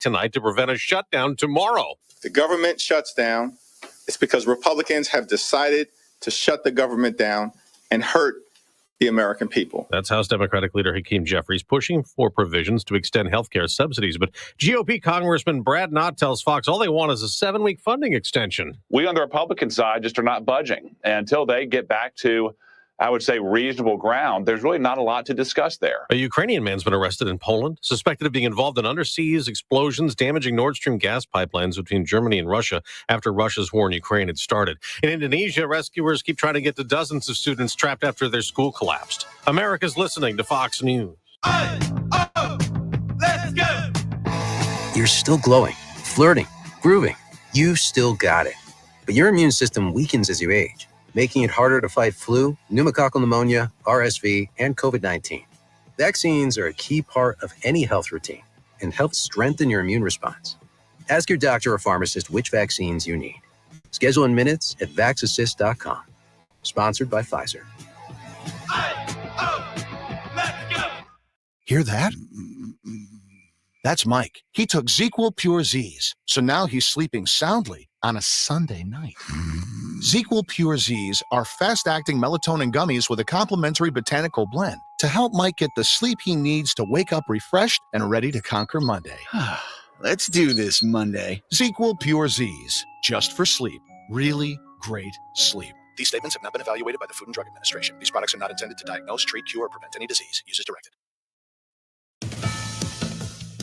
tonight to prevent a shutdown tomorrow. The government shuts down. It's because Republicans have decided to shut the government down and hurt the American people. That's House Democratic leader Hakeem Jeffries pushing for provisions to extend health care subsidies. But GOP Congressman Brad Knott tells Fox all they want is a 7-week funding extension. We on the Republican side just are not budging. And until they get back to, I would say, reasonable ground, there's really not a lot to discuss there. A Ukrainian man's been arrested in Poland, suspected of being involved in underseas explosions damaging Nord Stream gas pipelines between Germany and Russia after Russia's war in Ukraine had started. In Indonesia, rescuers keep trying to get to dozens of students trapped after their school collapsed. America's listening to Fox News. Let's go! You're still glowing, flirting, grooving. You still got it. But your immune system weakens as you age, making it harder to fight flu, pneumococcal pneumonia, RSV, and COVID-19. Vaccines are a key part of any health routine and help strengthen your immune response. Ask your doctor or pharmacist which vaccines you need. Schedule in minutes at vaxassist.com. Sponsored by Pfizer. Let's go! Hear that? That's Mike. He took ZQL Pure Z's, so now he's sleeping soundly on a Sunday night. ZQL Pure Z's are fast-acting melatonin gummies with a complementary botanical blend to help Mike get the sleep he needs to wake up refreshed and ready to conquer Monday. Let's do this Monday. ZQL Pure Z's, just for sleep. Really great sleep. These statements have not been evaluated by the Food and Drug Administration. These products are not intended to diagnose, treat, cure, or prevent any disease. Use as directed.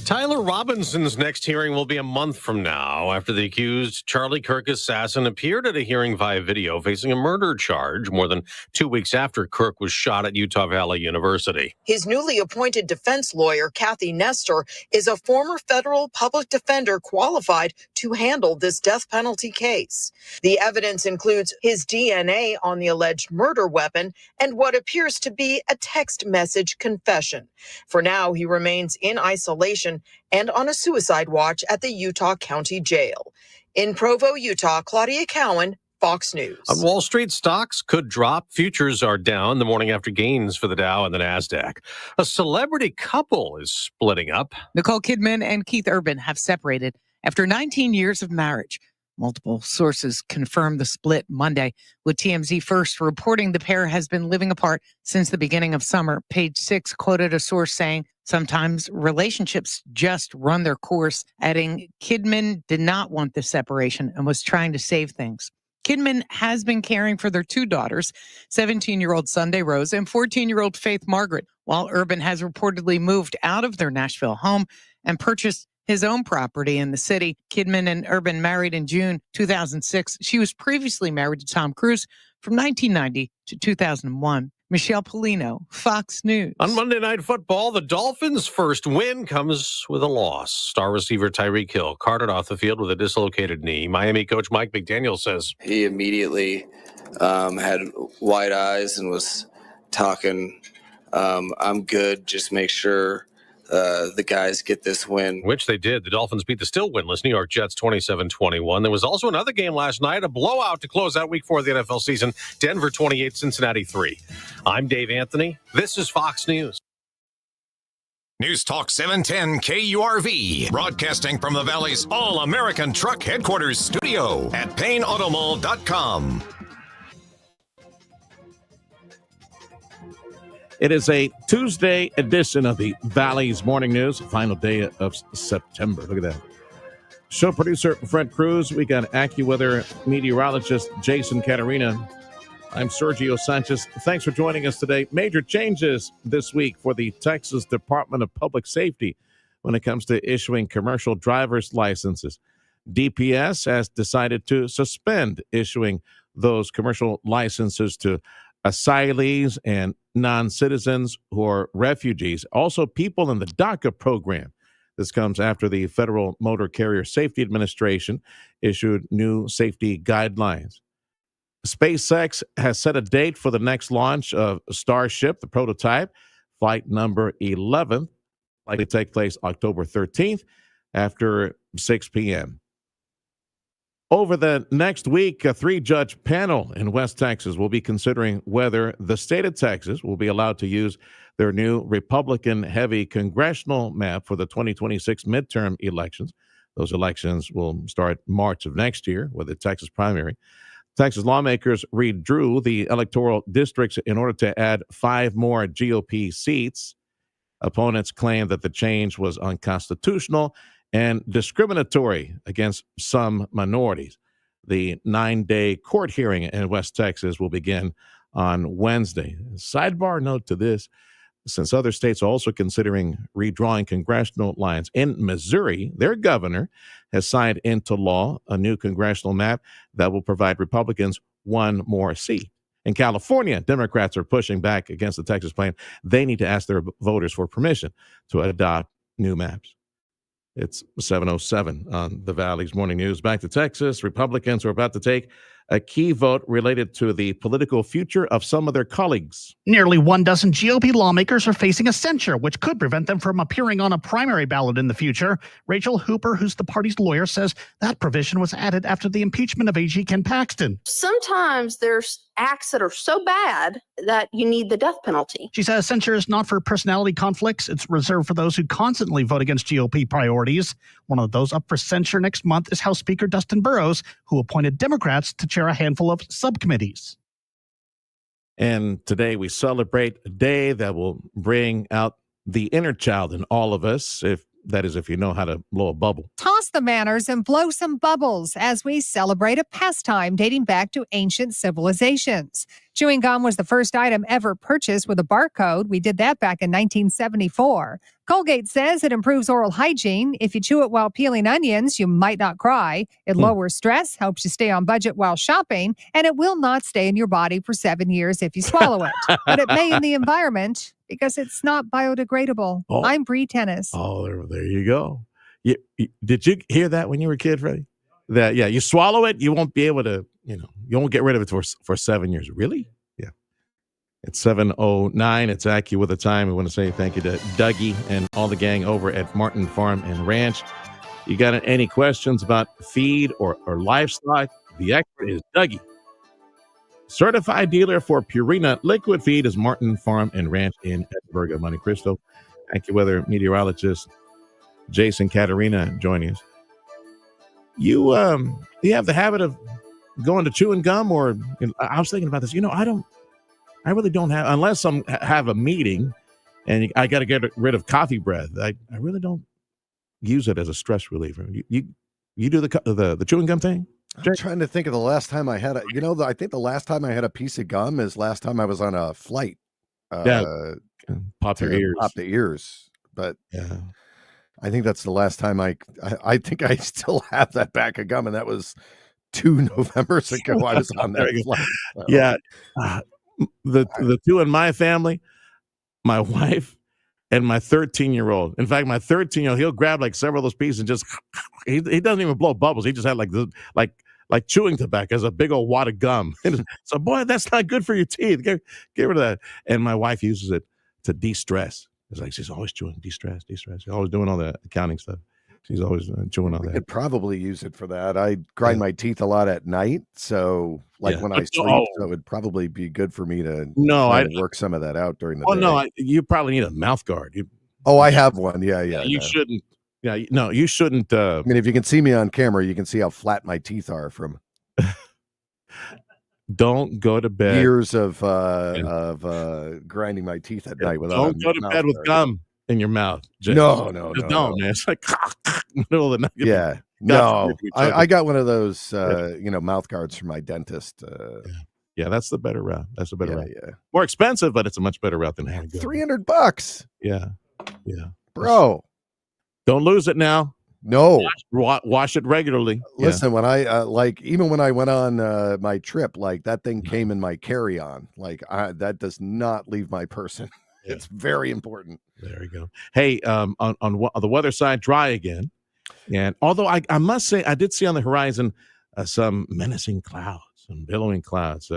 Tyler Robinson's next hearing will be a month from now after the accused Charlie Kirk assassin appeared at a hearing via video facing a murder charge more than 2 weeks after Kirk was shot at Utah Valley University. His newly appointed defense lawyer, Kathy Nestor, is a former federal public defender qualified to handle this death penalty case. The evidence includes his DNA on the alleged murder weapon and what appears to be a text message confession. For now, he remains in isolation and on a suicide watch at the Utah County Jail. In Provo, Utah, Claudia Cowan, Fox News. On Wall Street, stocks could drop. Futures are down the morning after gains for the Dow and the NASDAQ. A celebrity couple is splitting up. Nicole Kidman and Keith Urban have separated after 19 years of marriage. Multiple sources confirmed the split Monday, with TMZ first reporting the pair has been living apart since the beginning of summer. Page 6 quoted a source saying, sometimes relationships just run their course, adding Kidman did not want the separation and was trying to save things. Kidman has been caring for their two daughters, 17-year-old Sunday Rose and 14-year-old Faith Margaret, while Urban has reportedly moved out of their Nashville home and purchased his own property in the city. Kidman and Urban married in June 2006. She was previously married to Tom Cruise from 1990 to 2001. Michelle Polino, Fox News. On Monday Night Football, the Dolphins' first win comes with a loss. Star receiver Tyreek Hill carted off the field with a dislocated knee. Miami coach Mike McDaniel says he immediately had wide eyes and was talking, I'm good, just make sure the guys get this win. Which they did. The Dolphins beat the still winless New York Jets 27-21. There was also another game last night, a blowout to close out week 4 of the NFL season. Denver 28, Cincinnati 3. I'm Dave Anthony. This is Fox News. News Talk 710 KURV, broadcasting from the Valley's All-American Truck Headquarters studio at PayneAutomall.com. It is a Tuesday edition of the Valley's Morning News, final day of September. Look at that. Show producer Fred Cruz. We got AccuWeather meteorologist Jason Caterina. I'm Sergio Sanchez. Thanks for joining us today. Major changes this week for the Texas Department of Public Safety when it comes to issuing commercial driver's licenses. DPS has decided to suspend issuing those commercial licenses to asylees and non-citizens who are refugees, also people in the DACA program. This comes after the Federal Motor Carrier Safety Administration issued new safety guidelines. SpaceX has set a date for the next launch of Starship, the prototype, flight number 11, likely to take place October 13th after 6 p.m. Over the next week, a 3-judge panel in West Texas will be considering whether the state of Texas will be allowed to use their new Republican-heavy congressional map for the 2026 midterm elections. Those elections will start March of next year with the Texas primary. Texas lawmakers redrew the electoral districts in order to add 5 more GOP seats. Opponents claim that the change was unconstitutional and discriminatory against some minorities. The 9-day court hearing in West Texas will begin on Wednesday. Sidebar note to this: since other states are also considering redrawing congressional lines, in Missouri, their governor has signed into law a new congressional map that will provide Republicans 1 more seat. In California, Democrats are pushing back against the Texas plan. They need to ask their voters for permission to adopt new maps. It's 7:07 on the Valley's Morning News. Back to Texas. Republicans are about to take a key vote related to the political future of some of their colleagues. Nearly 12 GOP lawmakers are facing a censure, which could prevent them from appearing on a primary ballot in the future. Rachel Hooper, who's the party's lawyer, says that provision was added after the impeachment of AG Ken Paxton. Sometimes there's acts that are so bad that you need the death penalty. She says censure is not for personality conflicts. It's reserved for those who constantly vote against GOP priorities. One of those up for censure next month is House Speaker Dustin Burrows, who appointed Democrats to chair a handful of subcommittees. And today we celebrate a day that will bring out the inner child in all of us, if you know how to blow a bubble. Toss the manners and blow some bubbles as we celebrate a pastime dating back to ancient civilizations. Chewing gum was the first item ever purchased with a barcode. We did that back in 1974. Colgate says it improves oral hygiene. If you chew it while peeling onions, you might not cry. It lowers stress, helps you stay on budget while shopping, and it will not stay in your body for 7 years if you swallow it. But it may in the environment because it's not biodegradable. Oh. I'm Bree Tennis. Oh, there you go. Did you hear that when you were a kid, Freddie? That, you swallow it, you won't be able to, you won't get rid of it for 7 years. Really? Yeah. It's 7:09. It's Aki with the time. We want to say thank you to Dougie and all the gang over at Martin Farm and Ranch. You got any questions about feed or livestock? The expert is Dougie. Certified dealer for Purina liquid feed is Martin Farm and Ranch in Edinburgh, Monte Cristo. AccuWeather meteorologist Jason Caterina joining us. You have the habit of going to chewing gum, or I was thinking about this. I really don't have, unless I have a meeting and I got to get rid of coffee breath. I really don't use it as a stress reliever. You do the chewing gum thing? I'm trying to think of the last time I had I think the last time I had a piece of gum is last time I was on a flight. Pop your ears. Pop the ears. But yeah, I think that's the last time I think I still have that pack of gum, and that was 2 Novembers ago. I was on that flight. So. Yeah. The two in my family, my wife and my 13-year-old. In fact, my 13-year-old, he'll grab like several of those pieces and just, he doesn't even blow bubbles. He just had like chewing tobacco as a big old wad of gum. So, boy, that's not good for your teeth. Get rid of that. And my wife uses it to de-stress. It's like she's always chewing, de-stress. She's always doing all the accounting stuff. She's always chewing on that. I could probably use it for that. I grind my teeth a lot at night, so when I sleep, so it would probably be good for me to work some of that out during the day. No, you probably need a mouth guard. I have one. Yeah. You shouldn't. Yeah, no, you shouldn't. I mean, if you can see me on camera, you can see how flat my teeth are from. Don't go to bed. Years of grinding my teeth at night without. Don't go to bed with gum in your mouth. Just don't, man. It's like middle of the night. Yeah, no. I got one of those, mouth guards from my dentist. Yeah, that's the better route. That's the better route. Yeah. More expensive, but it's a much better route than having gum. $300. Yeah, bro. Don't lose it now. No, wash it regularly. Listen, when I even when I went on my trip, that thing came in my carry-on. That does not leave my person. Yeah. It's very important. There you go. Hey, on the weather side, dry again. And although I must say, I did see on the horizon some menacing clouds, some billowing clouds.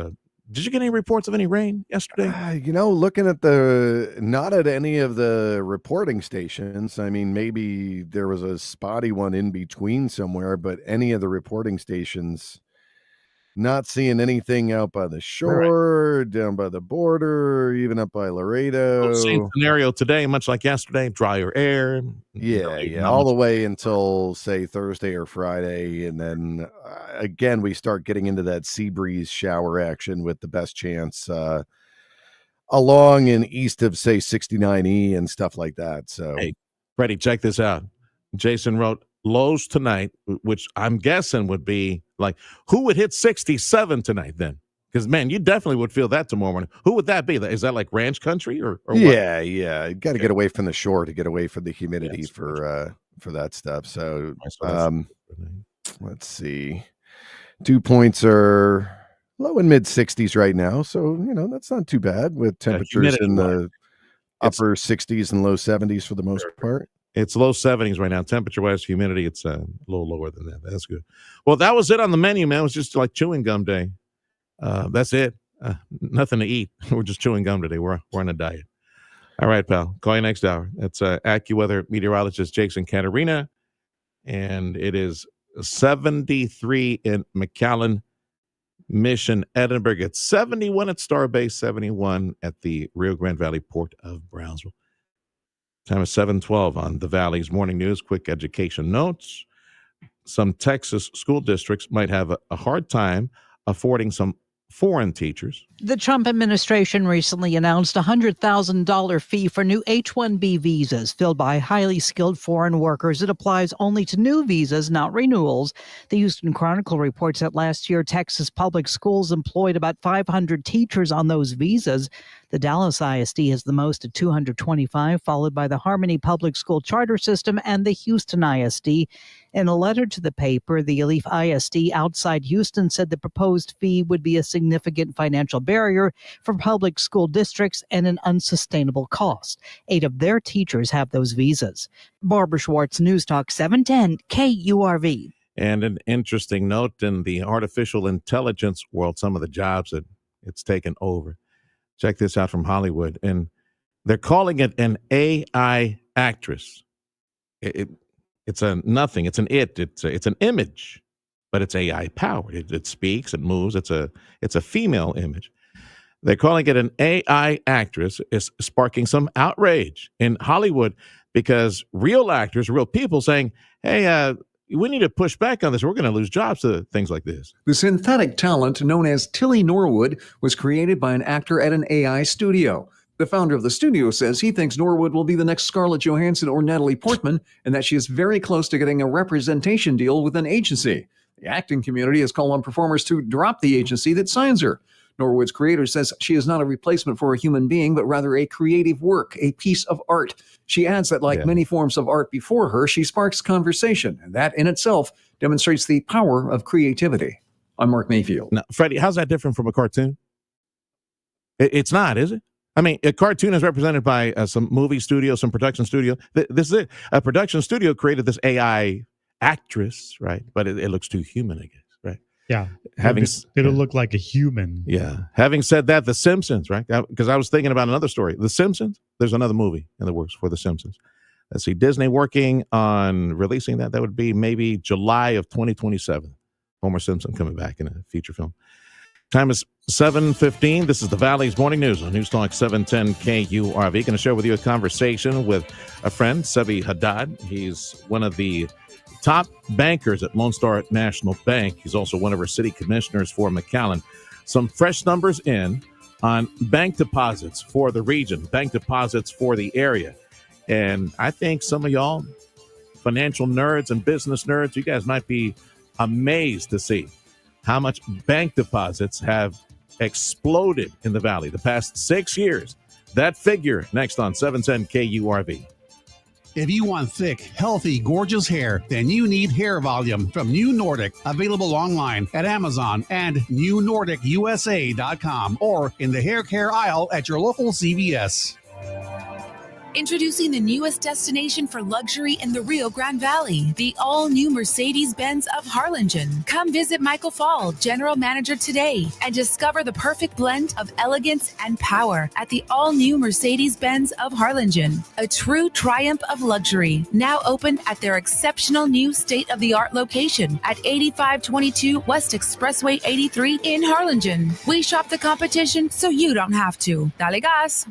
Did you get any reports of any rain yesterday? Looking at not at any of the reporting stations. I mean, maybe there was a spotty one in between somewhere, but any of the reporting stations, not seeing anything out by the shore, down by the border, even up by Laredo. Same scenario today, much like yesterday, drier air. Yeah, all the way until, say, Thursday or Friday. And then, again, we start getting into that sea breeze shower action with the best chance along and east of, say, 69E and stuff like that. So, hey, Freddie, check this out. Jason wrote lows tonight, which I'm guessing would be like, who would hit 67 tonight then? Because, man, you definitely would feel that tomorrow morning. Who would that be? Is that like ranch country or what? Yeah. Got to get away from the shore to get away from the humidity for that stuff. So, let's see. Dew points are low and mid 60s right now. So, that's not too bad with temperatures in the upper 60s and low 70s for the most part. It's low 70s right now. Temperature-wise, humidity, it's a little lower than that. That's good. Well, that was it on the menu, man. It was just like chewing gum day. That's it. Nothing to eat. We're just chewing gum today. We're on a diet. All right, pal. Call you next hour. It's AccuWeather meteorologist Jason Caterina, and it is 73 in McAllen, Mission, Edinburgh. It's 71 at Starbase, 71 at the Rio Grande Valley Port of Brownsville. Time is 7:12 on the Valley's Morning News. Quick education notes. Some Texas school districts might have a hard time affording some foreign teachers. The Trump administration recently announced a $100,000 fee for new H-1B visas filled by highly skilled foreign workers. It applies only to new visas, not renewals. The Houston Chronicle reports that last year, Texas public schools employed about 500 teachers on those visas. The Dallas ISD has the most at 225, followed by the Harmony Public School Charter System and the Houston ISD. In a letter to the paper, the Alief ISD outside Houston said the proposed fee would be a significant financial barrier for public school districts and an unsustainable cost. 8 of their teachers have those visas. Barbara Schwartz, News Talk 710 KURV. And an interesting note in the artificial intelligence world, some of the jobs that it's taken over. Check this out from Hollywood. And they're calling it an AI actress. It's a nothing. It's an It's an image, but it's AI powered. It speaks. It moves. It's a female image. They're calling it an AI actress. Is sparking some outrage in Hollywood because real actors, real people, saying, "Hey, we need to push back on this. We're going to lose jobs to things like this." The synthetic talent known as Tilly Norwood was created by an actor at an AI studio. The founder of the studio says he thinks Norwood will be the next Scarlett Johansson or Natalie Portman, and that she is very close to getting a representation deal with an agency. The acting community has called on performers to drop the agency that signs her. Norwood's creator says she is not a replacement for a human being, but rather a creative work, a piece of art. She adds that like many forms of art before her, she sparks conversation, and that in itself demonstrates the power of creativity. I'm Mark Mayfield. Now, Freddie, how's that different from a cartoon? It's not, is it? I mean, a cartoon is represented by some movie studio, some production studio. This is it. A production studio created this AI actress, right? But it looks too human, I guess, right? Yeah. It'll look like a human. Yeah. Having said that, The Simpsons, right? Because I was thinking about another story. The Simpsons, there's another movie in the works for The Simpsons. Let's see, Disney working on releasing that. That would be maybe July of 2027. Homer Simpson coming back in a feature film. Time is 7:15. This is the Valley's Morning News on News Talk 710 KURV. Going to share with you a conversation with a friend, Sebi Haddad. He's one of the top bankers at Lone Star National Bank. He's also one of our city commissioners for McAllen. Some fresh numbers in on bank deposits for the region, bank deposits for the area. And I think some of y'all, financial nerds and business nerds, you guys might be amazed to see how much bank deposits have exploded in the Valley the past 6 years. That figure next on 710 KURV. If you want thick, healthy, gorgeous hair, then you need Hair Volume from New Nordic, available online at Amazon and newnordicusa.com or in the hair care aisle at your local CVS. Introducing the newest destination for luxury in the Rio Grande Valley, the all-new Mercedes-Benz of Harlingen. Come visit Michael Fall, General Manager, today and discover the perfect blend of elegance and power at the all-new Mercedes-Benz of Harlingen. A true triumph of luxury, now open at their exceptional new state-of-the-art location at 8522 West Expressway 83 in Harlingen. We shop the competition so you don't have to. Dale gas!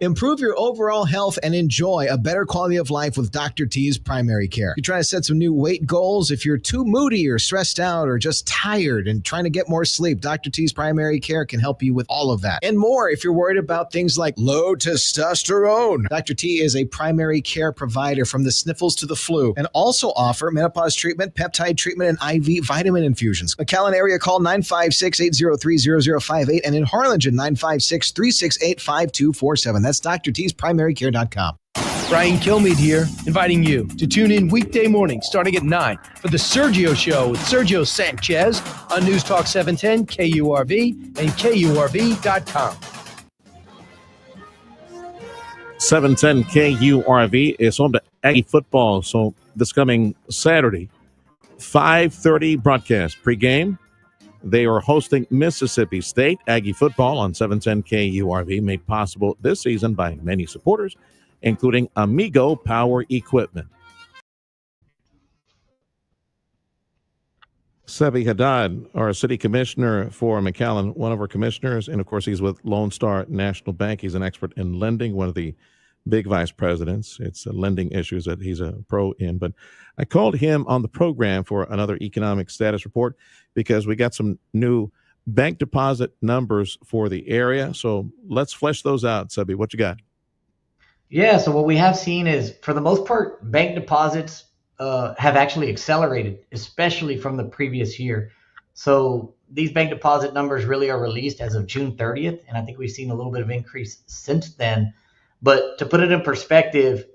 Improve your overall health and enjoy a better quality of life with Dr. T's Primary Care. You're trying to set some new weight goals. If you're too moody or stressed out or just tired and trying to get more sleep, Dr. T's Primary Care can help you with all of that. And more if you're worried about things like low testosterone. Dr. T is a primary care provider from the sniffles to the flu and also offer menopause treatment, peptide treatment, and IV vitamin infusions. McAllen area, call 956-803-0058 and in Harlingen, 956-368-5247. That's drt'sprimarycare.com. Brian Kilmeade here, inviting you to tune in weekday mornings starting at 9 for The Sergio Show with Sergio Sanchez on News Talk 710 KURV and KURV.com. 710 KURV is home to Aggie football. So this coming Saturday, 5:30 broadcast pregame. They are hosting Mississippi State. Aggie football on 710 KURV, made possible this season by many supporters, including Amigo Power Equipment. Sebi Haddad, our city commissioner for McAllen, one of our commissioners, and of course he's with Lone Star National Bank. He's an expert in lending, one of the big vice presidents. It's lending issues that he's a pro in. But I called him on the program for another economic status report because we got some new bank deposit numbers for the area. So let's flesh those out. Sebi, what you got? Yeah, so what we have seen is, for the most part, bank deposits have actually accelerated, especially from the previous year. So these bank deposit numbers really are released as of June 30th, and I think we've seen a little bit of increase since then. But to put it in perspective,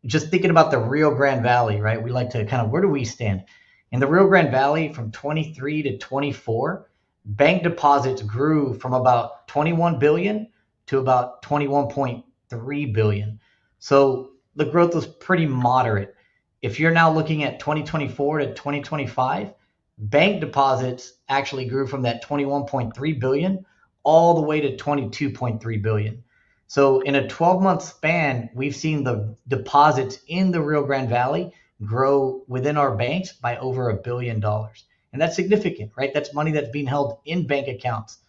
just thinking about the Rio Grande Valley, right? We like to kind of, where do we stand? In the Rio Grande Valley from 23 to 24, bank deposits grew from about 21 billion to about 21.3 billion. So the growth was pretty moderate. If you're now looking at 2024 to 2025, bank deposits actually grew from that 21.3 billion all the way to 22.3 billion. So in a 12-month span, we've seen the deposits in the Rio Grande Valley grow within our banks by over $1 billion. And that's significant, right? That's money that's being held in bank accounts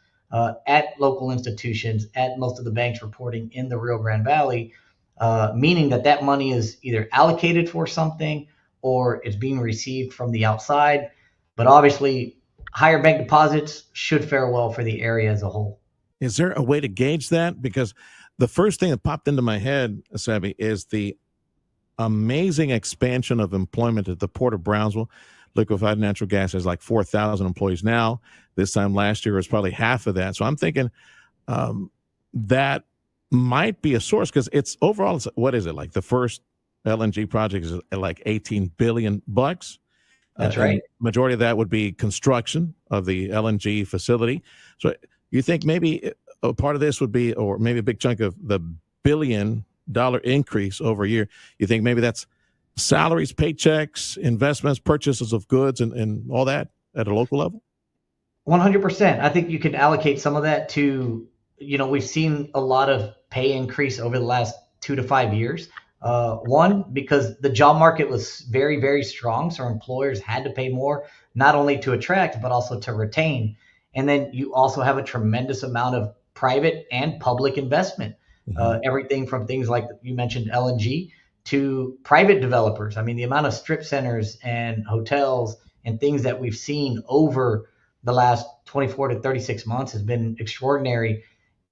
at local institutions, at most of the banks reporting in the Rio Grande Valley, meaning that money is either allocated for something or it's being received from the outside. But obviously, higher bank deposits should fare well for the area as a whole. Is there a way to gauge that? Because the first thing that popped into my head, Sebi, is the amazing expansion of employment at the Port of Brownsville. Liquefied natural gas has like 4,000 employees now. This time last year was probably half of that. So I'm thinking that might be a source because it's overall, what is it, like the first LNG project is like $18 billion. That's right. Majority of that would be construction of the LNG facility. So you think maybe a part of this would be, or maybe a big chunk of the $1 billion increase over a year, you think maybe that's salaries, paychecks, investments, purchases of goods, and all that at a local level? 100%. I think you could allocate some of that to, we've seen a lot of pay increase over the last 2 to 5 years. One, because the job market was very, very strong. So employers had to pay more, not only to attract, but also to retain. And then you also have a tremendous amount of private and public investment, everything from things like you mentioned LNG to private developers. I mean, the amount of strip centers and hotels and things that we've seen over the last 24 to 36 months has been extraordinary.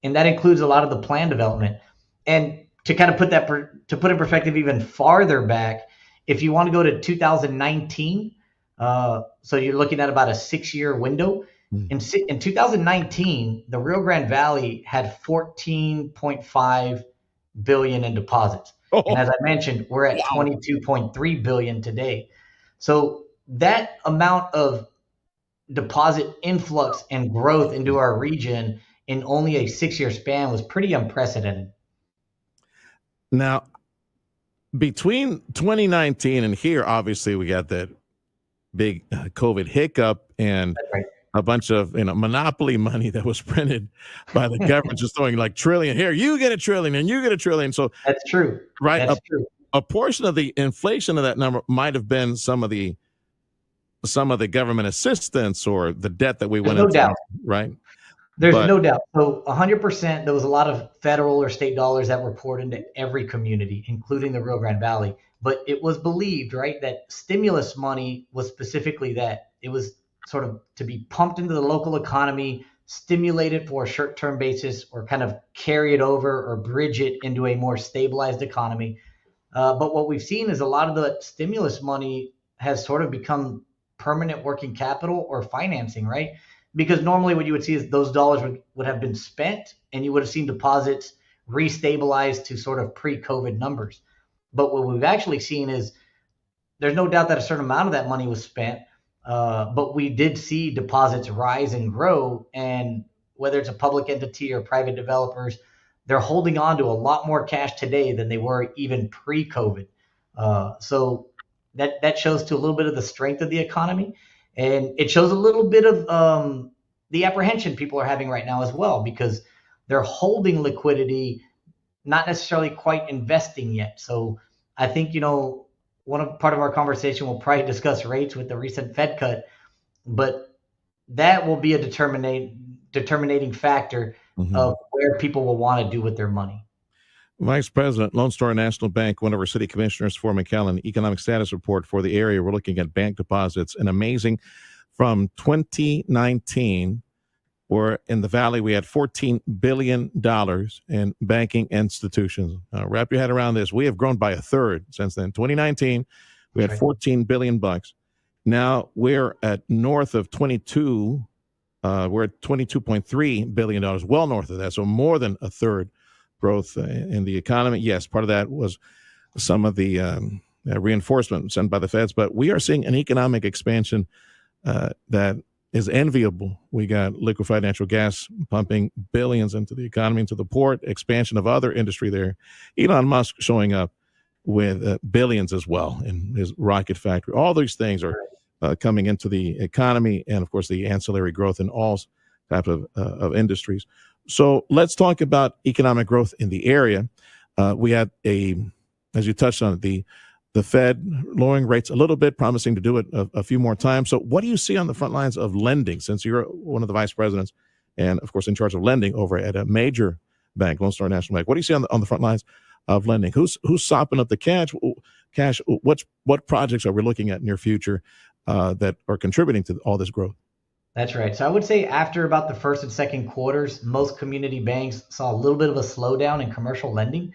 And that includes a lot of the plan development. And to kind of put that to put in perspective even farther back, if you want to go to 2019, so you're looking at about a 6-year window. In 2019, the Rio Grande Valley had 14.5 billion in deposits. And as I mentioned, we're at 22.3 billion today. So that amount of deposit influx and growth into our region in only a 6-year span was pretty unprecedented. Now, between 2019 and here, obviously, we got that big COVID hiccup and a bunch of monopoly money that was printed by the government, just throwing like trillion here. You get a trillion and you get a trillion. So that's true, right? That's true. A portion of the inflation of that number might have been some of the government assistance or the debt that we went into, doubt. right? There's no doubt. So 100%, there was a lot of federal or state dollars that were poured into every community, including the Rio Grande Valley. But it was believed, right, that stimulus money was specifically that. It was sort of to be pumped into the local economy, stimulate it for a short-term basis, or kind of carry it over or bridge it into a more stabilized economy. But what we've seen is a lot of the stimulus money has sort of become permanent working capital or financing, right? Because normally what you would see is those dollars would have been spent and you would have seen deposits restabilize to sort of pre-COVID numbers. But what we've actually seen is there's no doubt that a certain amount of that money was spent, but we did see deposits rise and grow. And whether it's a public entity or private developers, they're holding on to a lot more cash today than they were even pre-COVID. So that shows to a little bit of the strength of the economy. And it shows a little bit of the apprehension people are having right now as well, because they're holding liquidity, not necessarily quite investing yet. So I think, part of our conversation will probably discuss rates with the recent Fed cut, but that will be a determining factor of where people will want to do with their money. Vice President, Lone Star National Bank, one of our city commissioners for McAllen, economic status report for the area. We're looking at bank deposits, and amazing from 2019, where in the Valley we had $14 billion in banking institutions. Wrap your head around this. We have grown by a third since then. 2019, we had $14 billion. Now we're at north of 22. We're at $22.3 billion, well north of that. So more than a third growth in the economy. Yes, part of that was some of the reinforcement sent by the feds, but we are seeing an economic expansion that is enviable. We got liquefied natural gas pumping billions into the economy, into the port, expansion of other industry there. Elon Musk showing up with billions as well in his rocket factory. All these things are coming into the economy, and of course the ancillary growth in all types of industries. So let's talk about economic growth in the area. We had as you touched on it, the Fed lowering rates a little bit, promising to do it a few more times. So what do you see on the front lines of lending, since you're one of the vice presidents and, of course, in charge of lending over at a major bank, Lone Star National Bank? What do you see on the front lines of lending? Who's sopping up the cash? What projects are we looking at near future that are contributing to all this growth? That's right. So I would say after about the first and second quarters, most community banks saw a little bit of a slowdown in commercial lending.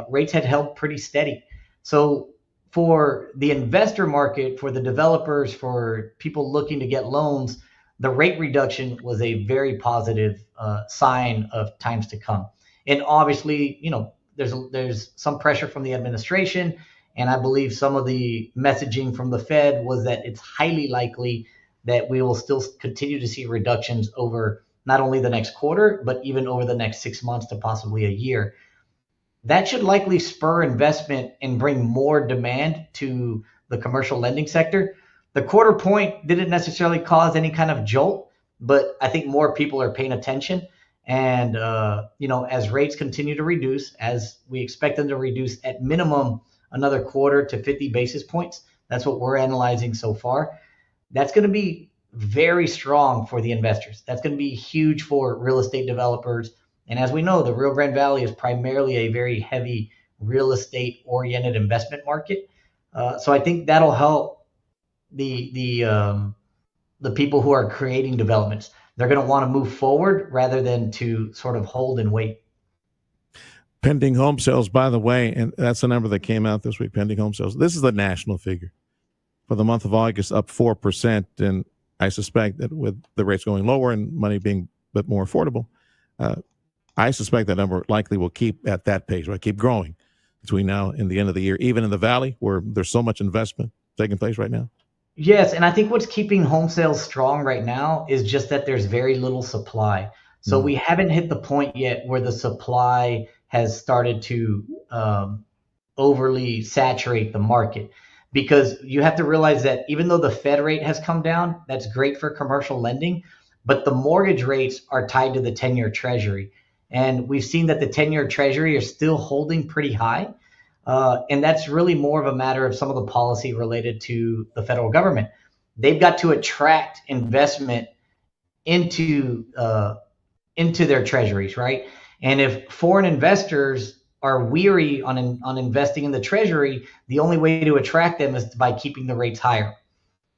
Rates had held pretty steady. So for the investor market, for the developers, for people looking to get loans, the rate reduction was a very positive sign of times to come. And obviously, there's some pressure from the administration, and I believe some of the messaging from the Fed was that it's highly likely that we will still continue to see reductions over not only the next quarter, but even over the next 6 months to possibly a year. That should likely spur investment and bring more demand to the commercial lending sector. The quarter point didn't necessarily cause any kind of jolt, but I think more people are paying attention. And, as rates continue to reduce, as we expect them to reduce at minimum another quarter to 50 basis points, that's what we're analyzing so far. That's going to be very strong for the investors. That's going to be huge for real estate developers. And as we know, the Rio Grande Valley is primarily a very heavy real estate oriented investment market. So I think that'll help the people who are creating developments. They're going to want to move forward rather than to sort of hold and wait. Pending home sales, by the way, and that's the number that came out this week, pending home sales. This is the national figure. For the month of August, up 4%. And I suspect that with the rates going lower and money being a bit more affordable, I suspect that number likely will keep at that pace, right? Keep growing between now and the end of the year, even in the Valley where there's so much investment taking place right now. Yes, and I think what's keeping home sales strong right now is just that there's very little supply. So we haven't hit the point yet where the supply has started to overly saturate the market, because you have to realize that even though the Fed rate has come down, that's great for commercial lending, but the mortgage rates are tied to the 10-year Treasury. And we've seen that the 10-year Treasury is still holding pretty high. And that's really more of a matter of some of the policy related to the federal government. They've got to attract investment into their treasuries, right? And if foreign investors are weary on investing in the treasury, the only way to attract them is by keeping the rates higher.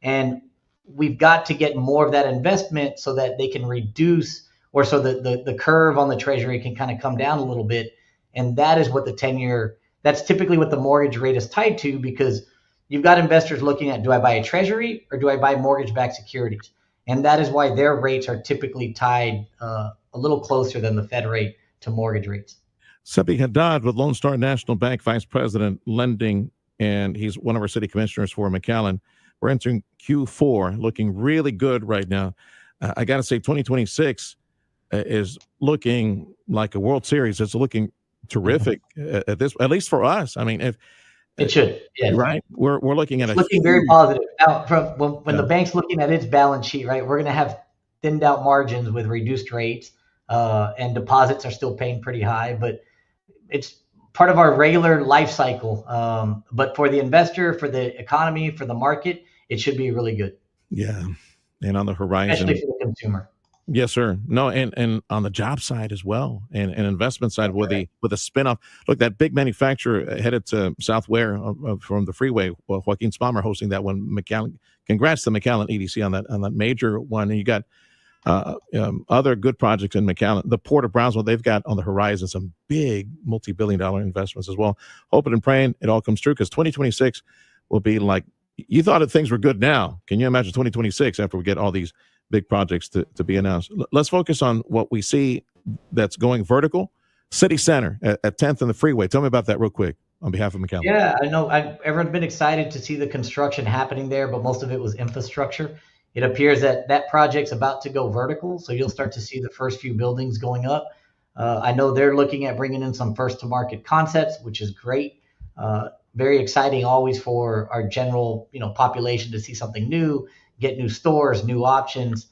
And we've got to get more of that investment so that they can reduce, or so that the curve on the treasury can kind of come down a little bit. And that is what the 10-year, that's typically what the mortgage rate is tied to, because you've got investors looking at, do I buy a treasury or do I buy mortgage-backed securities? And that is why their rates are typically tied a little closer than the Fed rate to mortgage rates. Sebi Haddad with Lone Star National Bank, Vice President Lending, and he's one of our city commissioners for McAllen. We're entering Q4, looking really good right now. I got to say, 2026 is looking like a World Series. It's looking terrific at least for us. I mean, if it should, yes. Right? We're looking at looking very positive. Now, from when the bank's looking at its balance sheet, right, we're going to have thinned out margins with reduced rates, and deposits are still paying pretty high, but it's part of our regular life cycle. But for the investor, for the economy, for the market, it should be really good. Yeah. And on the horizon, especially for the consumer. Yes, sir. No, and on the job side as well, and investment side with the spinoff. Look, that big manufacturer headed to South Ware from the freeway. Well, Joaquin Spalmer hosting that one. McAllen, congrats to McAllen EDC on that major one. And you got other good projects in McAllen. The Port of Brownsville, they've got on the horizon some big multi-billion-dollar investments as well. Hoping and praying it all comes true, because 2026 will be like, you thought that things were good now. Can you imagine 2026 after we get all these big projects to be announced? Let's focus on what we see that's going vertical. City Center at 10th and the freeway. Tell me about that real quick on behalf of McAllen. Yeah, I know everyone's been excited to see the construction happening there, but most of it was infrastructure. It appears that project's about to go vertical, so you'll start to see the first few buildings going up. I know they're looking at bringing in some first-to-market concepts, which is great. Very exciting always for our general, population to see something new, get new stores, new options.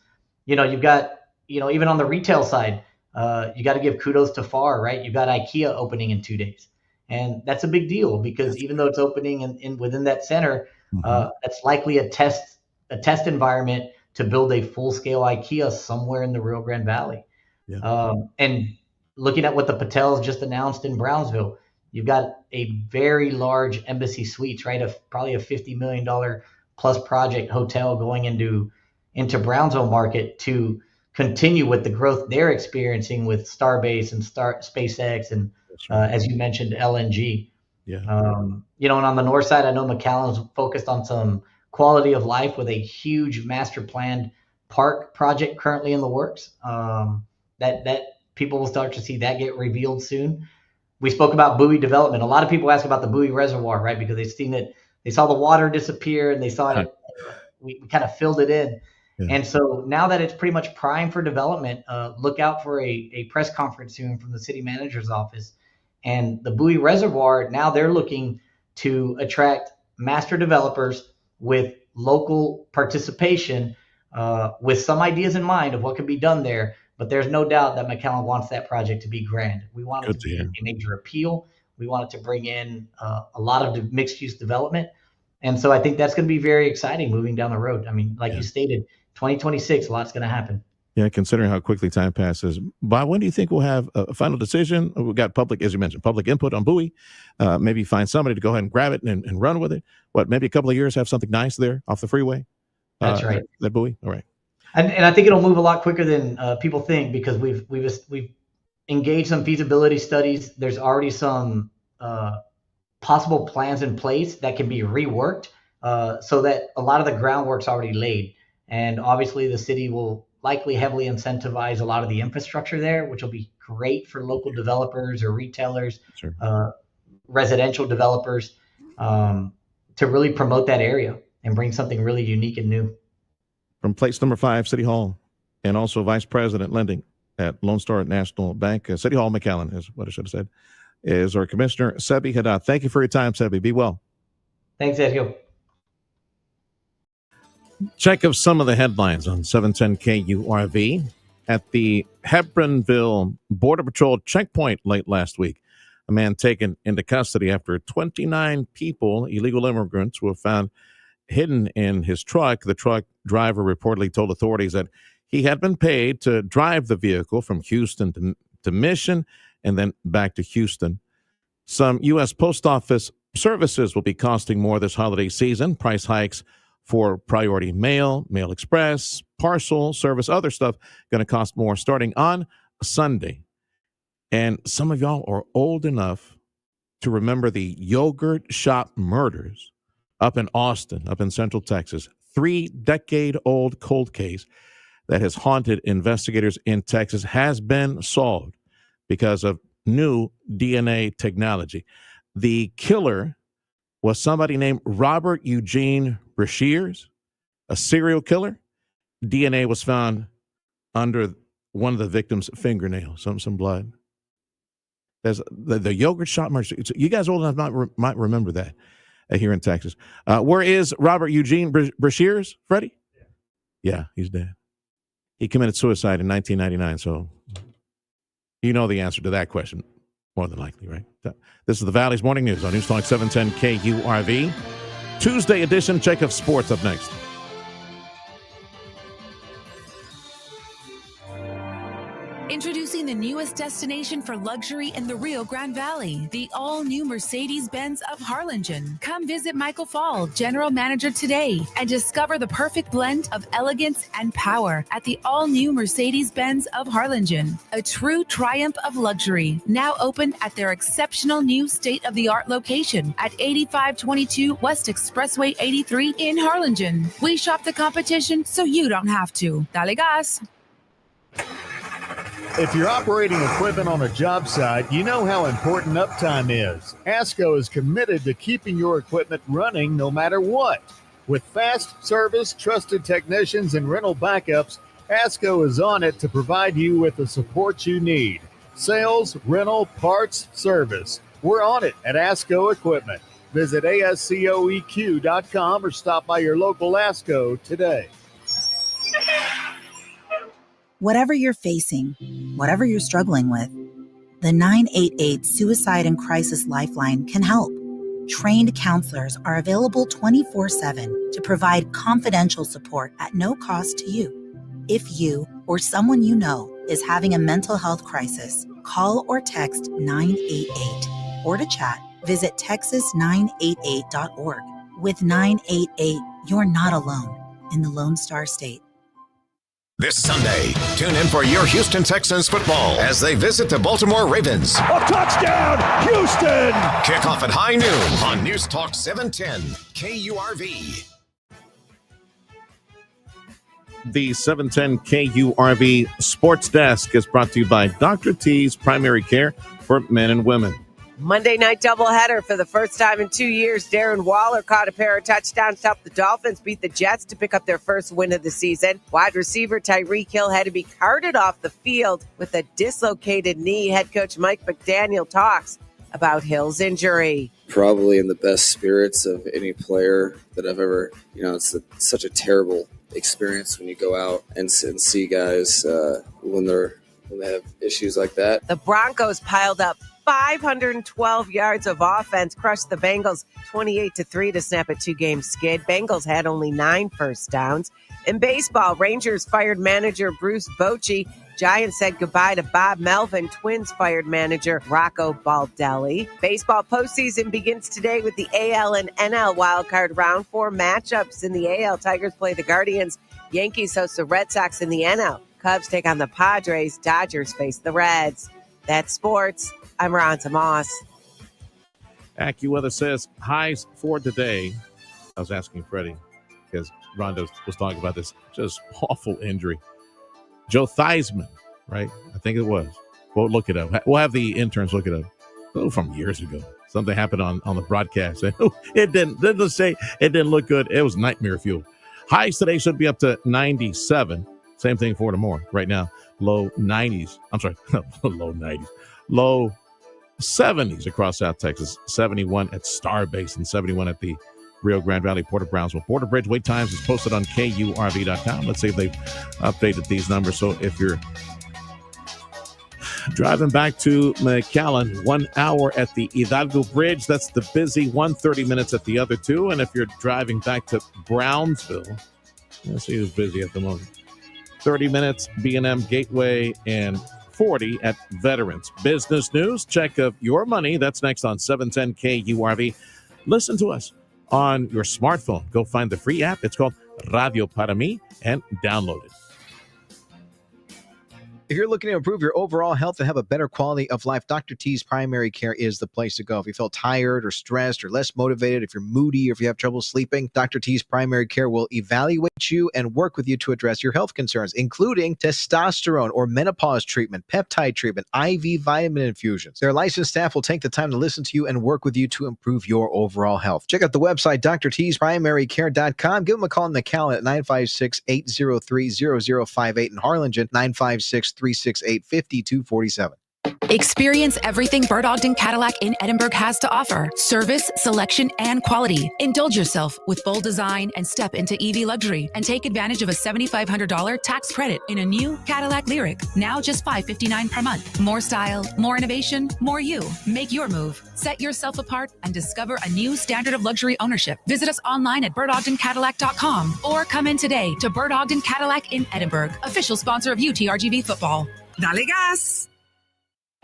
You've got, even on the retail side, you got to give kudos to FAR, right? You've got IKEA opening in 2 days. And that's a big deal, because even though it's opening in within that center, that's likely a test environment to build a full-scale IKEA somewhere in the Rio Grande Valley. Yeah. And looking at what the Patels just announced in Brownsville, you've got a very large Embassy Suites, right? Probably a $50 million plus project hotel going into Brownsville market to continue with the growth they're experiencing with Starbase and SpaceX and as you mentioned, LNG. Yeah. And on the north side, I know McAllen's focused on some quality of life with a huge master planned park project currently in the works. That people will start to see that get revealed soon. We spoke about buoy development. A lot of people ask about the buoy reservoir, right? Because they've seen it, they saw the water disappear and they saw it, we kind of filled it in. Yeah. And so now that it's pretty much prime for development, look out for a press conference soon from the city manager's office. And the buoy reservoir, now they're looking to attract master developers with local participation, with some ideas in mind of what could be done there. But there's no doubt that McAllen wants that project to be grand. We want it to be a major appeal. We want it to bring in a lot of mixed-use development. And so I think that's going to be very exciting moving down the road. I mean, like you stated, 2026, a lot's going to happen. Yeah, considering how quickly time passes. By when do you think we'll have a final decision? We've got public, as you mentioned, public input on buoy. Maybe find somebody to go ahead and grab it and run with it. Maybe a couple of years, have something nice there off the freeway? That's right. That buoy? All right. And I think it'll move a lot quicker than people think, because we've engaged some feasibility studies. There's already some possible plans in place that can be reworked, so that a lot of the groundwork's already laid. And obviously the city will likely heavily incentivize a lot of the infrastructure there, which will be great for local developers or retailers, residential developers, to really promote that area and bring something really unique and new. From place number 5, City Hall, and also Vice President Lending, at Lone Star National Bank, City Hall, McAllen is what I should have said, is our commissioner, Sebi Haddad. Thank you for your time, Sebi. Be well. Thanks, Sergio. Check of some of the headlines on 710 KURV. At the Hebronville Border Patrol checkpoint late last week, a man taken into custody after 29 people, illegal immigrants, were found hidden in his truck. The truck driver reportedly told authorities that he had been paid to drive the vehicle from Houston to Mission and then back to Houston. Some U.S. Post Office services will be costing more this holiday season. Price hikes for priority mail, mail express, parcel service, other stuff going to cost more starting on Sunday. And some of y'all are old enough to remember the yogurt shop murders up in Austin, up in Central Texas. 3-decade-old cold case that has haunted investigators in Texas has been solved because of new DNA technology. The killer was somebody named Robert Eugene Brashears, a serial killer. DNA was found under one of the victim's fingernails, some blood. There's the yogurt shop murder. You guys old enough might remember that here in Texas. Where is Robert Eugene Brashears, Freddie? Yeah, he's dead. He committed suicide in 1999, so you know the answer to that question, more than likely, right? This is the Valley's Morning News on News Talk 710 KURV. Tuesday edition. Check of sports up next. Introducing the newest destination for luxury in the Rio Grande Valley, the all-new Mercedes-Benz of Harlingen. Come visit Michael Fall, General Manager, today and discover the perfect blend of elegance and power at the all-new Mercedes-Benz of Harlingen. A true triumph of luxury, now open at their exceptional new state-of-the-art location at 8522 West Expressway 83 in Harlingen. We shop the competition so you don't have to. Dale gas! If you're operating equipment on a job site, you know how important uptime is. ASCO is committed to keeping your equipment running no matter what. With fast service, trusted technicians, and rental backups, ASCO is on it to provide you with the support you need. Sales, rental, parts, service. We're on it at ASCO Equipment. Visit ASCOEQ.com or stop by your local ASCO today. Whatever you're facing, whatever you're struggling with, the 988 Suicide and Crisis Lifeline can help. Trained counselors are available 24/7 to provide confidential support at no cost to you. If you or someone you know is having a mental health crisis, call or text 988. Or to chat, visit texas988.org. With 988, you're not alone in the Lone Star State. This Sunday, tune in for your Houston Texans football as they visit the Baltimore Ravens. A touchdown, Houston! Kickoff at high noon on News Talk 710 KURV. The 710 KURV Sports Desk is brought to you by Dr. T's Primary Care for Men and Women. Monday night doubleheader for the first time in 2 years. Darren Waller caught a pair of touchdowns to help the Dolphins beat the Jets to pick up their first win of the season. Wide receiver Tyreek Hill had to be carted off the field with a dislocated knee. Head coach Mike McDaniel talks about Hill's injury. Probably in the best spirits of any player that I've ever, it's such a terrible experience when you go out and see guys when they have issues like that. The Broncos piled up 512 yards of offense, crushed the Bengals 28-3 to snap a 2-game skid. Bengals had only 9 first downs. In baseball, Rangers fired manager Bruce Bochy. Giants said goodbye to Bob Melvin. Twins fired manager Rocco Baldelli. Baseball postseason begins today with the AL and NL wildcard round 4 matchups. In the AL, Tigers play the Guardians. Yankees host the Red Sox. In the NL, Cubs take on the Padres. Dodgers face the Reds. That's sports. I'm Ronza Moss. AccuWeather says highs for today. I was asking Freddie because Rondo was talking about this just awful injury. Joe Theismann, right? I think it was. We'll look it up. We'll have the interns look it up. Oh, from years ago. Something happened on the broadcast. It didn't look good. It was nightmare fuel. Highs today should be up to 97. Same thing for tomorrow. Right now, low 90s. I'm sorry, low 90s. Low 70s across South Texas. 71 at Starbase and 71 at the Rio Grande Valley, Port of Brownsville. Border Bridge wait times is posted on KURV.com. Let's see if they've updated these numbers. So if you're driving back to McAllen, 1 hour at the Hidalgo Bridge, that's the busy one, 30 minutes at the other two. And if you're driving back to Brownsville, let's see who's busy at the moment. 30 minutes, B&M Gateway, and 40 at Veterans. Business news, check of your money. That's next on 710 KURV. Listen to us on your smartphone. Go find the free app. It's called Radio Para Mi and download it. If you're looking to improve your overall health and have a better quality of life, Dr. T's Primary Care is the place to go. If you feel tired or stressed or less motivated, if you're moody or if you have trouble sleeping, Dr. T's Primary Care will evaluate you and work with you to address your health concerns, including testosterone or menopause treatment, peptide treatment, IV vitamin infusions. Their licensed staff will take the time to listen to you and work with you to improve your overall health. Check out the website, drtsprimarycare.com. Give them a call in McAllen at 956-803-0058 in Harlingen, 956-368-5247. Experience everything Bert Ogden Cadillac in Edinburgh has to offer. Service, selection, and quality. Indulge yourself with bold design and step into EV luxury and take advantage of a $7,500 tax credit in a new Cadillac Lyriq. Now just $559 per month. More style, more innovation, more you. Make your move. Set yourself apart and discover a new standard of luxury ownership. Visit us online at BertOgdenCadillac.com or come in today to Bert Ogden Cadillac in Edinburgh, official sponsor of UTRGV football. Dale gas!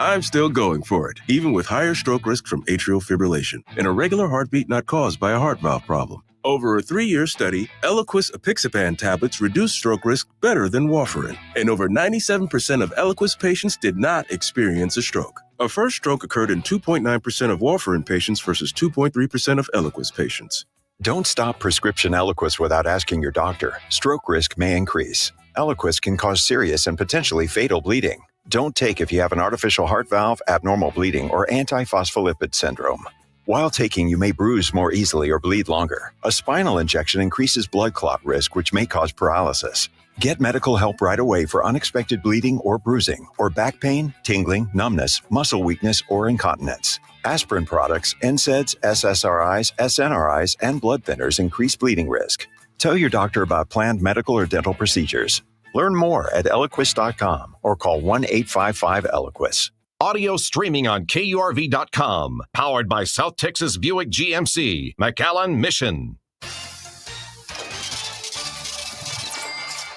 I'm still going for it, even with higher stroke risk from atrial fibrillation and a regular heartbeat not caused by a heart valve problem. Over a 3-year study, Eliquis apixaban tablets reduced stroke risk better than warfarin, and over 97% of Eliquis patients did not experience a stroke. A first stroke occurred in 2.9% of warfarin patients versus 2.3% of Eliquis patients. Don't stop prescription Eliquis without asking your doctor. Stroke risk may increase. Eliquis can cause serious and potentially fatal bleeding. Don't take if you have an artificial heart valve, abnormal bleeding, or antiphospholipid syndrome. While taking, you may bruise more easily or bleed longer. A spinal injection increases blood clot risk, which may cause paralysis. Get medical help right away for unexpected bleeding or bruising, or back pain, tingling, numbness, muscle weakness, or incontinence. Aspirin products, NSAIDs, SSRIs, SNRIs, and blood thinners increase bleeding risk. Tell your doctor about planned medical or dental procedures. Learn more at Eliquis.com or call 1-855-ELIQUIS. Audio streaming on KURV.com. Powered by South Texas Buick GMC. McAllen Mission.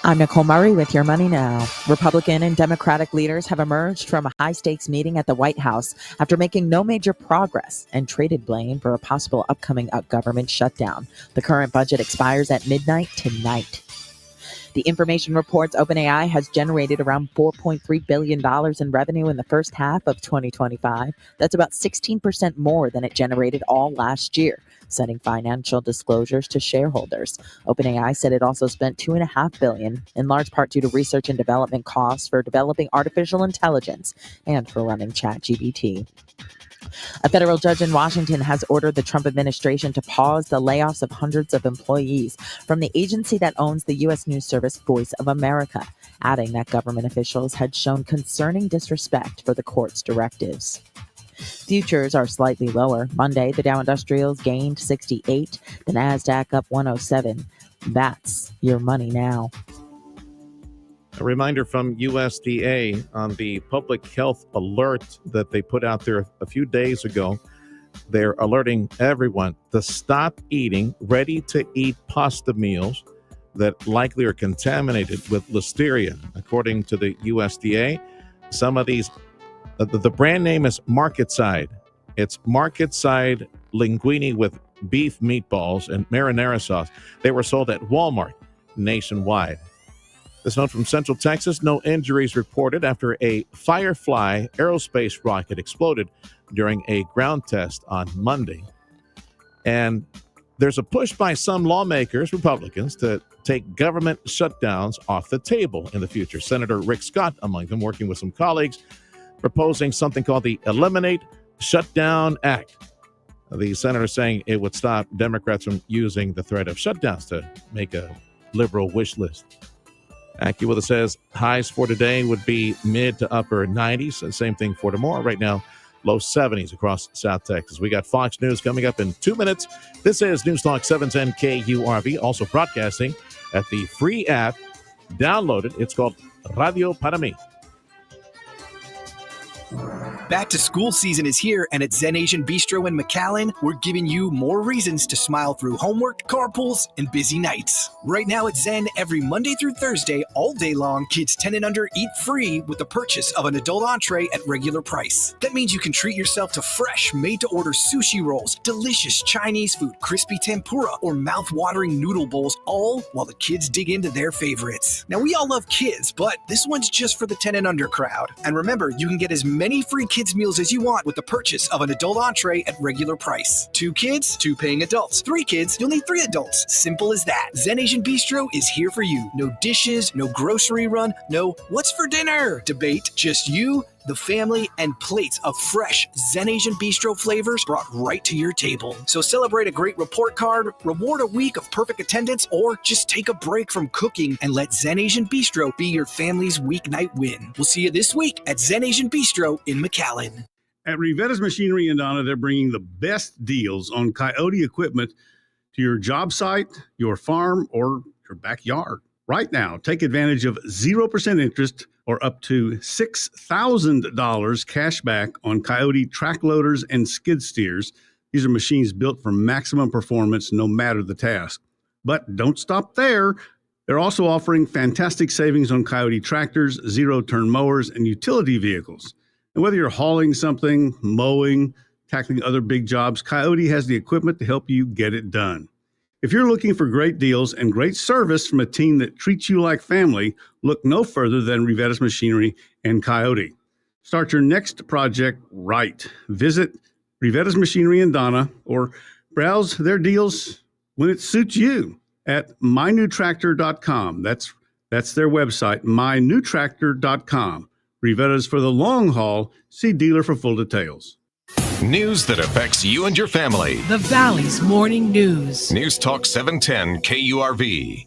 I'm Nicole Murray with Your Money Now. Republican and Democratic leaders have emerged from a high-stakes meeting at the White House after making no major progress and traded blame for a possible upcoming government shutdown. The current budget expires at midnight tonight. The information reports OpenAI has generated around $4.3 billion in revenue in the first half of 2025. That's about 16% more than it generated all last year, sending financial disclosures to shareholders. OpenAI said it also spent $2.5 billion, in large part due to research and development costs for developing artificial intelligence and for running ChatGPT. A federal judge in Washington has ordered the Trump administration to pause the layoffs of hundreds of employees from the agency that owns the U.S. news service Voice of America, adding that government officials had shown concerning disrespect for the court's directives. Futures are slightly lower. Monday, the Dow Industrials gained 68, the NASDAQ up 107. That's Your Money Now. A reminder from USDA on the public health alert that they put out there a few days ago. They're alerting everyone to stop eating ready-to-eat pasta meals that likely are contaminated with listeria. According to the USDA, some of these, the brand name is Market Side. It's Market Side linguine with beef meatballs and marinara sauce. They were sold at Walmart nationwide. This note from Central Texas, no injuries reported after a Firefly aerospace rocket exploded during a ground test on Monday. And there's a push by some lawmakers, Republicans, to take government shutdowns off the table in the future. Senator Rick Scott, among them, working with some colleagues, proposing something called the Eliminate Shutdown Act. The senator saying it would stop Democrats from using the threat of shutdowns to make a liberal wish list. AccuWeather says highs for today would be mid to upper 90s. And same thing for tomorrow. Right now, low 70s across South Texas. We got Fox News coming up in 2 minutes. This is News Talk 710 KURV, also broadcasting at the free app. Download it. It's called Radio Para Mí. Back to school season is here, and at Zen Asian Bistro in McAllen, we're giving you more reasons to smile through homework, carpools, and busy nights. Right now at Zen, every Monday through Thursday, all day long, kids 10 and under eat free with the purchase of an adult entree at regular price. That means you can treat yourself to fresh, made-to-order sushi rolls, delicious Chinese food, crispy tempura, or mouth-watering noodle bowls, all while the kids dig into their favorites. Now, we all love kids, but this one's just for the 10 and under crowd. And remember, you can get as many free kids meals as you want with the purchase of an adult entree at regular price. 2 kids, 2 paying adults. 3 kids, you'll need 3 adults. Simple as that. Zen Asian Bistro is here for you. No dishes, no grocery run, no what's for dinner debate. Just you, the family, and plates of fresh Zen Asian Bistro flavors brought right to your table. So celebrate a great report card, reward a week of perfect attendance, or just take a break from cooking and let Zen Asian Bistro be your family's weeknight win. We'll see you this week at Zen Asian Bistro in McAllen. At Rivetta's Machinery in Donna, they're bringing the best deals on Coyote equipment to your job site, your farm, or your backyard. Right now, take advantage of 0% interest or up to $6,000 cash back on Coyote track loaders and skid steers. These are machines built for maximum performance no matter the task. But don't stop there. They're also offering fantastic savings on Coyote tractors, zero-turn mowers, and utility vehicles. And whether you're hauling something, mowing, tackling other big jobs, Coyote has the equipment to help you get it done. If you're looking for great deals and great service from a team that treats you like family, look no further than Rivetta's Machinery and Coyote. Start your next project right. Visit Rivetta's Machinery in Donna or browse their deals when it suits you at mynewtractor.com. That's their website, mynewtractor.com. Rivetta's for the long haul. See dealer for full details. News that affects you and your family. The Valley's Morning News. News Talk 710 KURV.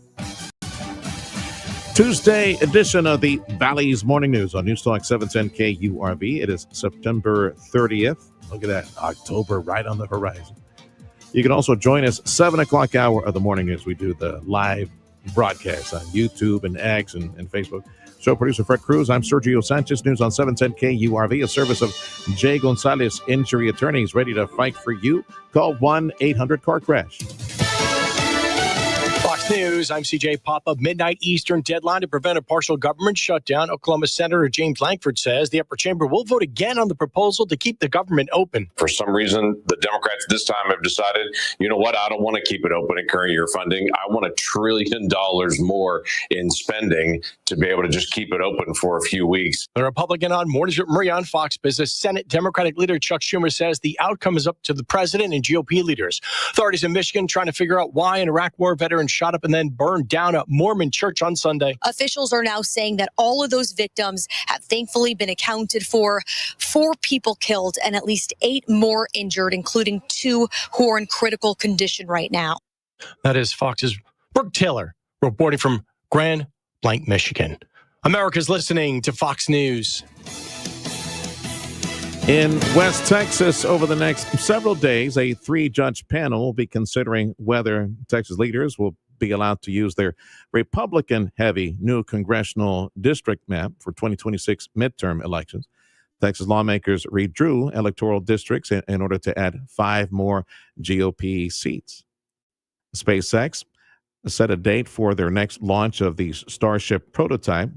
Tuesday edition of the Valley's Morning News on News Talk 710 KURV. It is September 30th. Look at that. October right on the horizon. You can also join us 7 o'clock hour of the morning news. We do the live broadcast on YouTube and X and Facebook. Show producer Fred Cruz. I'm Sergio Sanchez. News on 710 KURV, a service of Jay Gonzalez Injury Attorneys, ready to fight for you. Call 1-800-CAR-CRASH. Fox News, I'm CJ Papa. Midnight Eastern deadline to prevent a partial government shutdown. Oklahoma Senator James Lankford says the upper chamber will vote again on the proposal to keep the government open. For some reason, the Democrats this time have decided, you know what, I don't want to keep it open at current year funding. I want $1 trillion more in spending to be able to just keep it open for a few weeks. The Republican on Mornings with Maria on Fox Business. Senate Democratic leader Chuck Schumer says the outcome is up to the president and GOP leaders. Authorities in Michigan trying to figure out why an Iraq War veteran shot up and then burned down a Mormon church on Sunday. Officials are now saying that all of those victims have thankfully been accounted for. 4 people killed and at least 8 more injured, including 2 who are in critical condition right now. That is Fox's Brooke Taylor reporting from Grand Blanc, Michigan. America's listening to Fox News. In West Texas, over the next several days, a 3-judge panel will be considering whether Texas leaders will be allowed to use their Republican-heavy new congressional district map for 2026 midterm elections. Texas lawmakers redrew electoral districts in order to add 5 more GOP seats. SpaceX set a date for their next launch of the Starship prototype,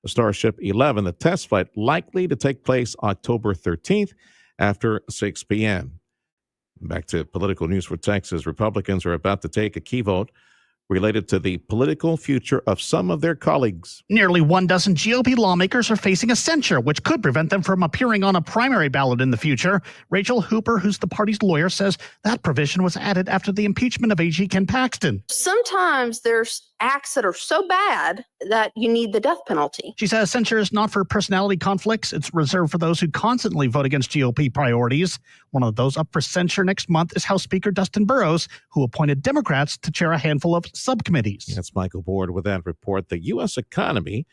Starship 11, the test flight likely to take place October 13th after 6 p.m. Back to political news for Texas. Republicans are about to take a key vote related to the political future of some of their colleagues. Nearly 1 dozen GOP lawmakers are facing a censure, which could prevent them from appearing on a primary ballot in the future. Rachel Hooper, who's the party's lawyer, says that provision was added after the impeachment of AG Ken Paxton. Sometimes there's acts that are so bad that you need the death penalty. She says censure is not for personality conflicts. It's reserved for those who constantly vote against GOP priorities. One of those up for censure next month is House Speaker Dustin Burrows, who appointed Democrats to chair a handful of subcommittees. That's Michael Board with that report. The U.S. economy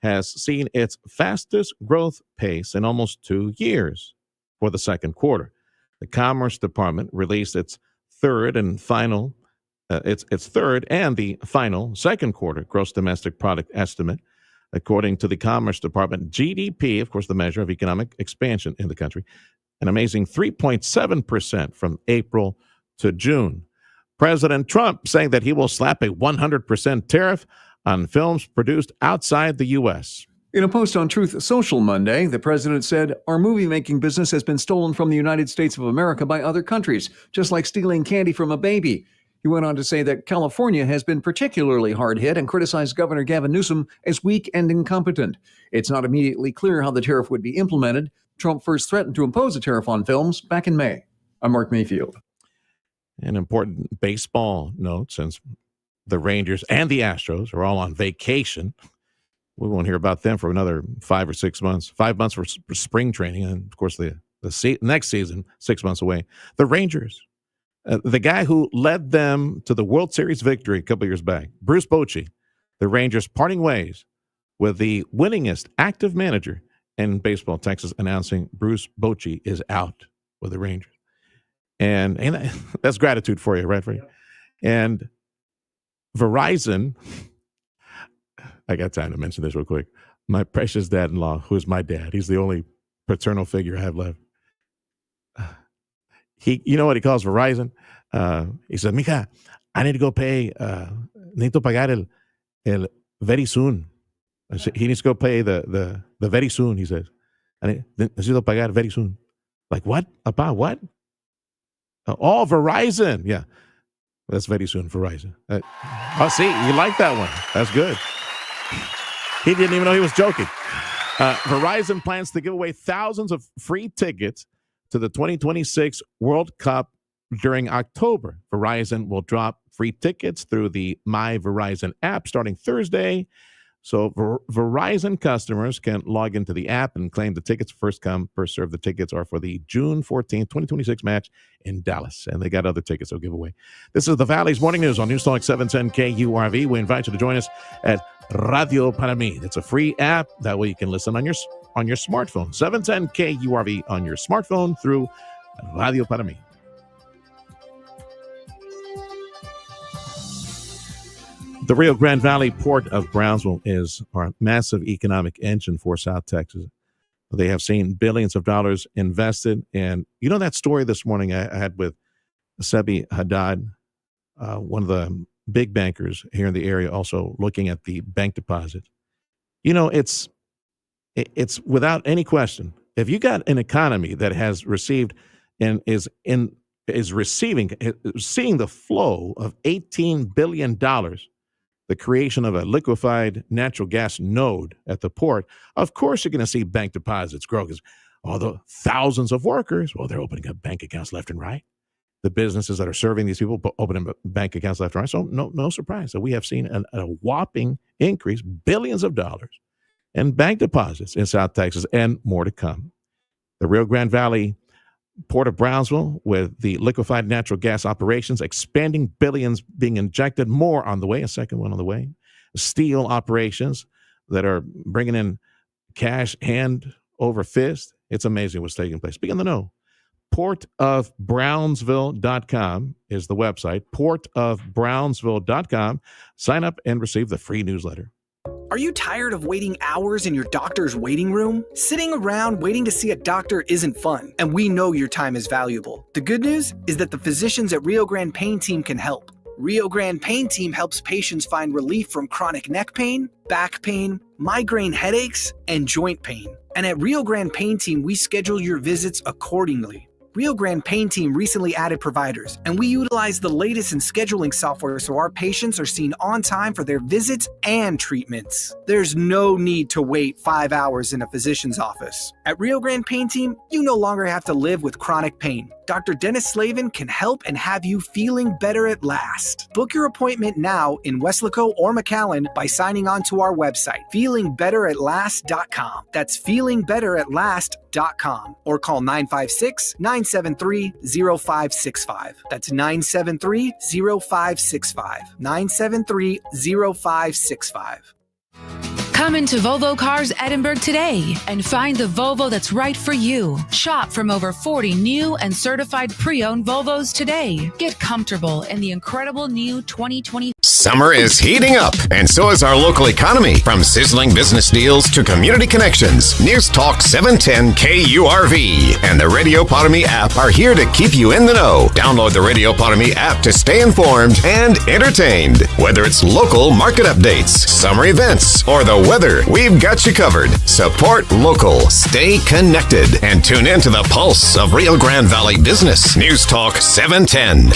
has seen its fastest growth pace in almost 2 years for the second quarter. The Commerce Department released its third and the final second quarter gross domestic product estimate. According to the Commerce Department, GDP, of course, the measure of economic expansion in the country, an amazing 3.7% from April to June. President Trump saying that he will slap a 100% tariff on films produced outside the U.S. In a post on Truth Social Monday, the president said, "Our movie-making business has been stolen from the United States of America by other countries, just like stealing candy from a baby." He went on to say that California has been particularly hard hit and criticized Governor Gavin Newsom as weak and incompetent. It's not immediately clear how the tariff would be implemented. Trump first threatened to impose a tariff on films back in May. I'm Mark Mayfield. An important baseball note, since the Rangers and the Astros are all on vacation. We won't hear about them for another 5 or 6 months. 5 months for spring training, and of course the next season 6 months away. The Rangers, the guy who led them to the World Series victory a couple years back, Bruce Bochy, the Rangers parting ways with the winningest active manager in baseball, Texas, announcing Bruce Bochy is out with the Rangers, and that's gratitude for you, right? For you. And Verizon. I got time to mention this real quick. My precious dad-in-law, who is my dad, he's the only paternal figure I have left. You know what he calls Verizon? He said, "Mija, I need to go pay. Necesito pagar el very soon." He needs to go pay the very soon. He says, "Necesito pagar very soon." Like what? About what? Oh, Verizon. Yeah, that's very soon. Verizon. See, you like that one? That's good. He didn't even know he was joking. Verizon plans to give away thousands of free tickets to the 2026 World Cup during October. Verizon will drop free tickets through the My Verizon app starting Thursday. So Verizon customers can log into the app and claim the tickets. First come, first serve. The tickets are for the June 14th, 2026 match in Dallas. And they got other tickets they'll give away. This is the Valley's Morning News on News Talk 710 KURV. We invite you to join us at Radio Para Mí. It's a free app. That way you can listen on your smartphone. 710 KURV on your smartphone through Radio Para Mí. The Rio Grande Valley Port of Brownsville is our massive economic engine for South Texas. They have seen billions of dollars invested. And you know that story this morning I had with Sebi Haddad, one of the big bankers here in the area, also looking at the bank deposit. You know, it's without any question, if you got an economy that has received and is seeing the flow of $18 billion, the creation of a liquefied natural gas node at the port, of course you're going to see bank deposits grow because all the thousands of workers, well, they're opening up bank accounts left and right. The businesses that are serving these people opening bank accounts left and right. So no surprise that we have seen a whopping increase, billions of dollars in bank deposits in South Texas and more to come. The Rio Grande Valley Port of Brownsville with the liquefied natural gas operations, expanding billions being injected, more on the way, a second one on the way. Steel operations that are bringing in cash hand over fist. It's amazing what's taking place. Be in the know. portofbrownsville.com is the website, portofbrownsville.com. Sign up and receive the free newsletter. Are you tired of waiting hours in your doctor's waiting room? Sitting around waiting to see a doctor isn't fun, and we know your time is valuable. The good news is that the physicians at Rio Grande Pain Team can help. Rio Grande Pain Team helps patients find relief from chronic neck pain, back pain, migraine headaches, and joint pain. And at Rio Grande Pain Team, we schedule your visits accordingly. Rio Grande Pain Team recently added providers, and we utilize the latest in scheduling software so our patients are seen on time for their visits and treatments. There's no need to wait 5 hours in a physician's office. At Rio Grande Pain Team, you no longer have to live with chronic pain. Dr. Dennis Slavin can help and have you feeling better at last. Book your appointment now in Weslaco or McAllen by signing on to our website, feelingbetteratlast.com. That's feelingbetteratlast.com, or call 956-973-0565. That's 973-0565. 973-0565. Come into Volvo Cars Edinburgh today and find the Volvo that's right for you. Shop from over 40 new and certified pre-owned Volvos today. Get comfortable in the incredible new 2020. Summer is heating up, and so is our local economy. From sizzling business deals to community connections, News Talk 710 KURV and the Radio Potami app are here to keep you in the know. Download the Radio Potami app to stay informed and entertained. Whether it's local market updates, summer events, or the weather, we've got you covered. Support local, stay connected, and tune in to the pulse of Rio Grande Valley business. News Talk 710